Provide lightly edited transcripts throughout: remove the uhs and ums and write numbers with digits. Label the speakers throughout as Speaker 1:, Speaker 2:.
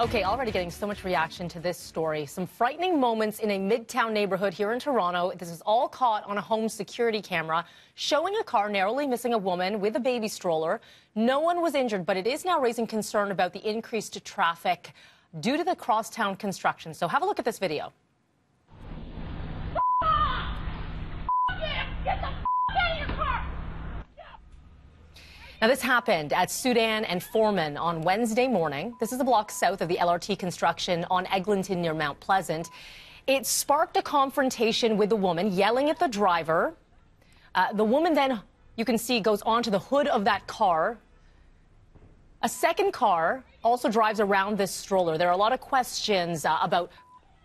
Speaker 1: Okay, already getting so much reaction to this story. Some frightening moments in a midtown neighborhood here in Toronto. This is all caught on a home security camera showing a car narrowly missing a woman with a baby stroller. No one was injured, but it is now raising concern about the increased traffic due to the crosstown construction. So have a look at this video. Now, this happened at Sudan and Foreman on Wednesday morning. This is a block south of the LRT construction on Eglinton near Mount Pleasant. It sparked a confrontation with the woman yelling at the driver. The woman then, you can see, goes onto the hood of that car. A second car also drives around this stroller. There are a lot of questions about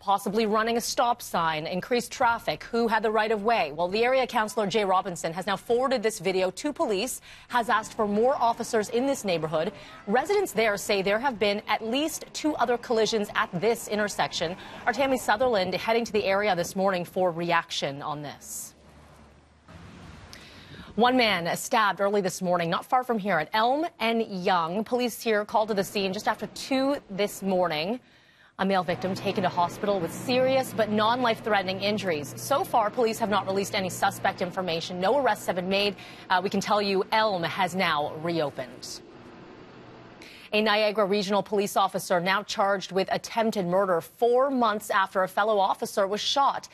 Speaker 1: possibly running a stop sign, increased traffic, who had the right of way. Well, the area councillor, Jay Robinson, has now forwarded this video to police, has asked for more officers in this neighborhood. Residents there say there have been at least 2 other collisions at this intersection. Our Tammy Sutherland heading to the area this morning for reaction on this. One man stabbed early this morning, not far from here at Elm and Yonge. Police here called to the scene just after 2 this morning. A male victim taken to hospital with serious but non-life-threatening injuries. So far, police have not released any suspect information. No arrests have been made. We can tell you Elm has now reopened. A Niagara Regional police officer now charged with attempted murder 4 months after a fellow officer was shot.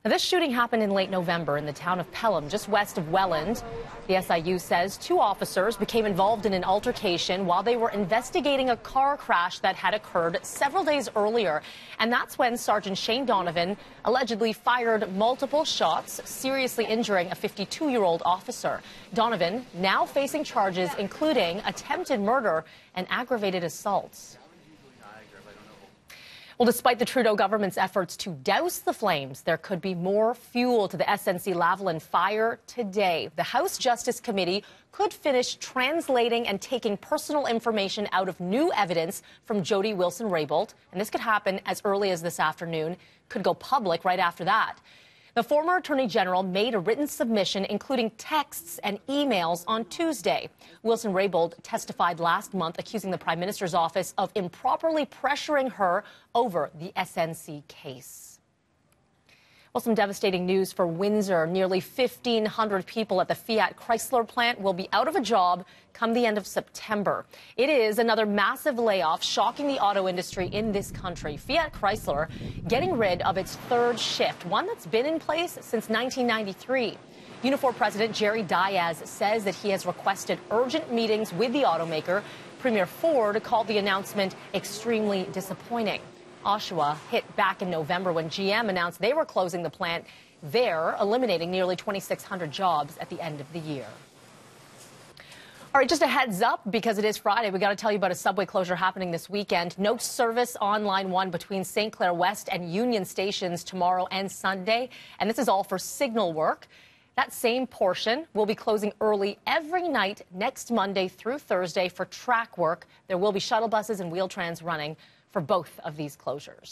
Speaker 1: Now, this shooting happened in late November in the town of Pelham, just west of Welland. The SIU says 2 officers became involved in an altercation while they were investigating a car crash that had occurred several days earlier. And that's when Sergeant Shane Donovan allegedly fired multiple shots, seriously injuring a 52-year-old officer. Donovan now facing charges including attempted murder and aggravated assault. Well, despite the Trudeau government's efforts to douse the flames, there could be more fuel to the SNC-Lavalin fire today. The House Justice Committee could finish translating and taking personal information out of new evidence from Jody Wilson-Raybould, and this could happen as early as this afternoon, could go public right after that. The former Attorney General made a written submission, including texts and emails, on Tuesday. Wilson-Raybould testified last month, accusing the Prime Minister's office of improperly pressuring her over the SNC case. Well, some devastating news for Windsor. Nearly 1,500 people at the Fiat Chrysler plant will be out of a job come the end of September. It is another massive layoff shocking the auto industry in this country. Fiat Chrysler getting rid of its 3rd shift, one that's been in place since 1993. Unifor President Jerry Diaz says that he has requested urgent meetings with the automaker. Premier Ford called the announcement extremely disappointing. Oshawa hit back in November when GM announced they were closing the plant there, eliminating nearly 2,600 jobs at the end of the year. All right, just a heads up, because it is Friday, we got to tell you about a subway closure happening this weekend. No service on Line 1 between St. Clair West and Union stations tomorrow and Sunday, and this is all for signal work. That same portion will be closing early every night next Monday through Thursday for track work. There will be shuttle buses and Wheel-Trans running for both of these closures.